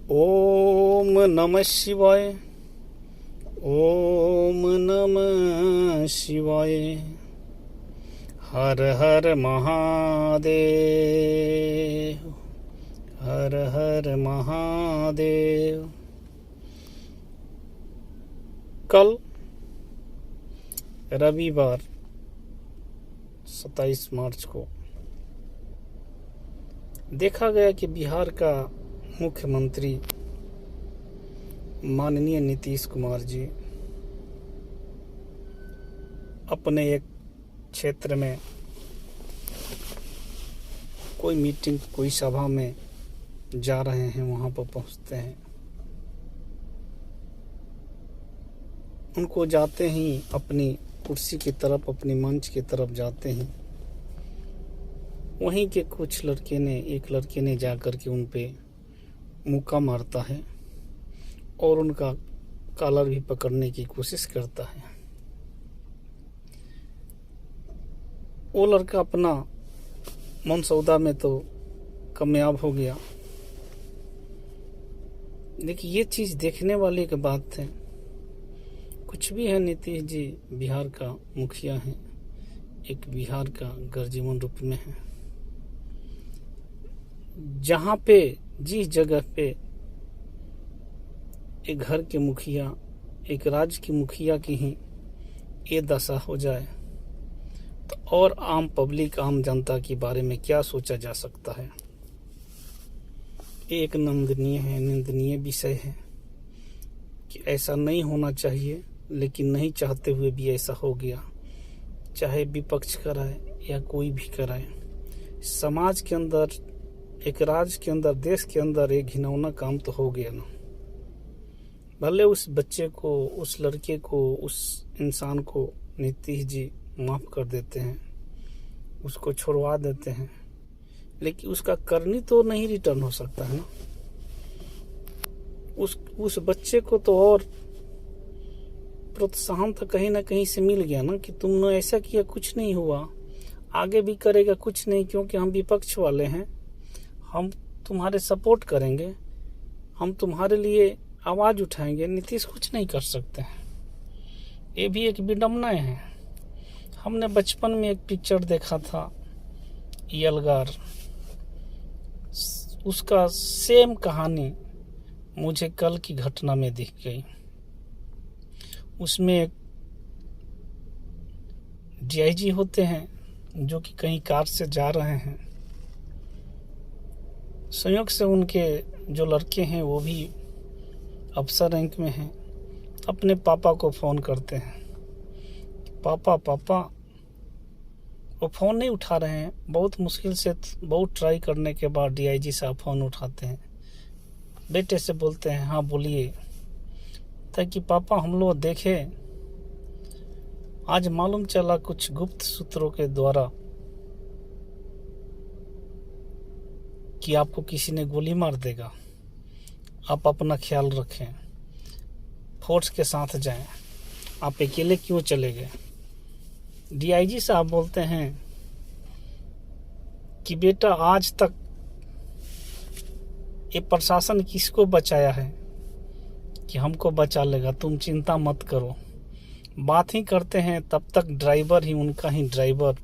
ओम नमः शिवाय। ओम नमः शिवाय। हर हर महादेव। हर हर महादेव। कल रविवार 27 मार्च को देखा गया कि बिहार का मुख्यमंत्री माननीय नीतीश कुमार जी अपने एक क्षेत्र में कोई मीटिंग, कोई सभा में जा रहे हैं। वहां पर पहुंचते हैं। उनको जाते ही अपनी कुर्सी की तरफ, अपनी मंच की तरफ जाते हैं। वहीं के कुछ एक लड़के ने जाकर के उन पे मुक्का मारता है और उनका कॉलर भी पकड़ने की कोशिश करता है। वो लड़का अपना मनसौदा में तो कामयाब हो गया। देखिए, ये चीज देखने वाली एक बात है। कुछ भी है, नीतीश जी बिहार का मुखिया हैं, एक बिहार का गर्जीवन रूप में है। जहां पे, जिस जगह पे एक घर के मुखिया, एक राज्य की मुखिया की ही ये दशा हो जाए तो और आम पब्लिक, आम जनता के बारे में क्या सोचा जा सकता है। एक निंदनीय विषय है कि ऐसा नहीं होना चाहिए, लेकिन नहीं चाहते हुए भी ऐसा हो गया। चाहे विपक्ष कराए या कोई भी कराए, समाज के अंदर, एक राज्य के अंदर, देश के अंदर एक घिनौना काम तो हो गया ना। भले उस बच्चे को, उस लड़के को, उस इंसान को नीतीश जी माफ कर देते हैं, उसको छोड़वा देते हैं, लेकिन उसका करनी तो नहीं रिटर्न हो सकता है ना। उस बच्चे को तो और प्रोत्साहन तो कहीं ना कहीं से मिल गया ना कि तुमने ऐसा किया, कुछ नहीं हुआ, आगे भी करेगा कुछ नहीं, क्योंकि हम विपक्ष वाले हैं, हम तुम्हारे सपोर्ट करेंगे, हम तुम्हारे लिए आवाज उठाएंगे। नीतीश कुछ नहीं कर सकते हैं। ये भी एक विडम्बनाएं है। हमने बचपन में एक पिक्चर देखा था, यलगार, उसका सेम कहानी मुझे कल की घटना में दिख गई। उसमें एक डीआईजी होते हैं जो कि कहीं कार से जा रहे हैं। संयोग से उनके जो लड़के हैं वो भी अफसर रैंक में हैं। अपने पापा को फोन करते हैं, पापा पापा। वो फोन नहीं उठा रहे हैं। बहुत मुश्किल से, बहुत ट्राई करने के बाद डीआईजी साहब फोन उठाते हैं। बेटे से बोलते हैं, हाँ बोलिए। ताकि पापा, हम लोग देखे, आज मालूम चला कुछ गुप्त सूत्रों के द्वारा कि आपको किसी ने गोली मार देगा। आप अपना ख्याल रखें, फोर्स के साथ जाएं, आप अकेले क्यों चले गए। डीआईजी साहब बोलते हैं कि बेटा, आज तक ये प्रशासन किसको बचाया है कि हमको बचा लेगा, तुम चिंता मत करो। बात ही करते हैं तब तक ड्राइवर ही, उनका ही ड्राइवर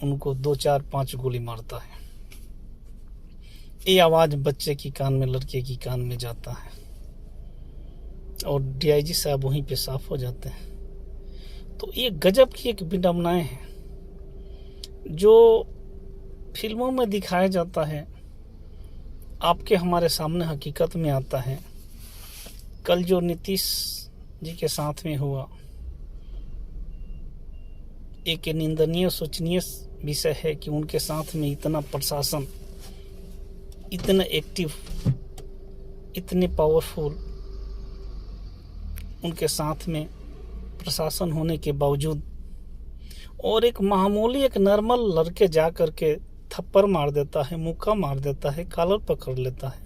उनको 2 4 5 गोली मारता है। ये आवाज बच्चे की कान में, लड़के की कान में जाता है और डीआईजी साहब वहीं पे साफ हो जाते हैं। तो ये गजब की एक विडम्बनाएं हैं जो फिल्मों में दिखाया जाता है, आपके हमारे सामने हकीकत में आता है। कल जो नीतीश जी के साथ में हुआ, एक निंदनीय, शोचनीय विषय है कि उनके साथ में इतना प्रशासन, इतना एक्टिव, इतने पावरफुल, उनके साथ में प्रशासन होने के बावजूद, और एक मामूली, एक नॉर्मल लड़के जा करके थप्पड़ मार देता है, मुक्का मार देता है, कॉलर पकड़ लेता है।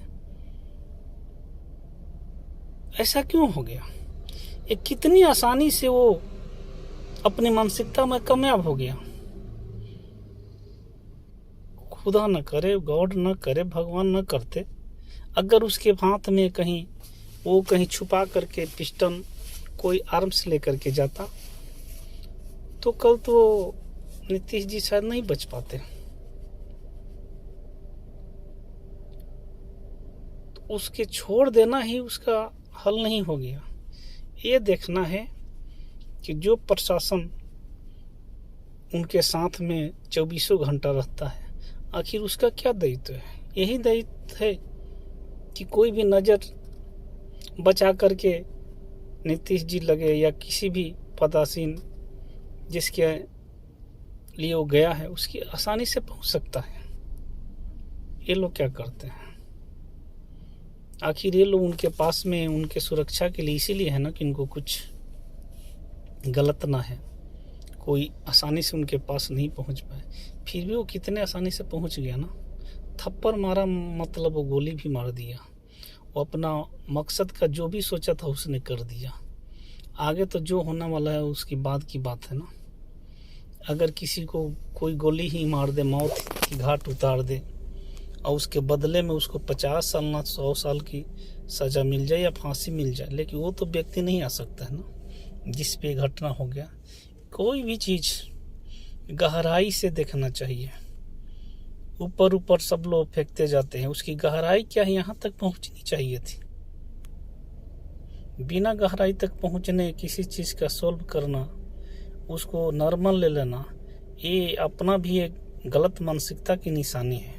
ऐसा क्यों हो गया? ये कितनी आसानी से वो अपनी मानसिकता में कामयाब हो गया। खुदा न करे, गॉड न करे, भगवान न करते अगर उसके हाथ में कहीं वो कहीं छुपा करके पिस्टन कोई आर्म्स लेकर के जाता तो कल तो नीतीश जी शायद नहीं बच पाते। तो उसके छोड़ देना ही उसका हल नहीं हो गया। ये देखना है कि जो प्रशासन उनके साथ में 24 घंटा रहता है, आखिर उसका क्या दायित्व है। यही दायित्व है कि कोई भी नज़र बचा करके नीतीश जी लगे या किसी भी पदासीन जिसके लिए वो गया है उसकी आसानी से पहुंच सकता है। ये लोग क्या करते हैं? आखिर ये लोग उनके पास में उनके सुरक्षा के लिए इसीलिए है ना कि उनको कुछ गलत ना है, कोई आसानी से उनके पास नहीं पहुंच पाए। फिर भी वो कितने आसानी से पहुंच गया ना। थप्पड़ मारा मतलब वो गोली भी मार दिया। वो अपना मकसद का जो भी सोचा था उसने कर दिया। आगे तो जो होने वाला है उसकी बाद की बात है ना। अगर किसी को कोई गोली ही मार दे, मौत की घाट उतार दे और उसके बदले में उसको 50 साल ना 100 साल की सज़ा मिल जाए या फांसी मिल जाए, लेकिन वो तो व्यक्ति नहीं आ सकता है ना जिस पे घटना हो गया। कोई भी चीज़ गहराई से देखना चाहिए। ऊपर ऊपर सब लोग फेंकते जाते हैं, उसकी गहराई क्या है यहाँ तक पहुँचनी चाहिए थी। बिना गहराई तक पहुँचने किसी चीज़ का सॉल्व करना, उसको नॉर्मल ले लेना, ये अपना भी एक गलत मानसिकता की निशानी है।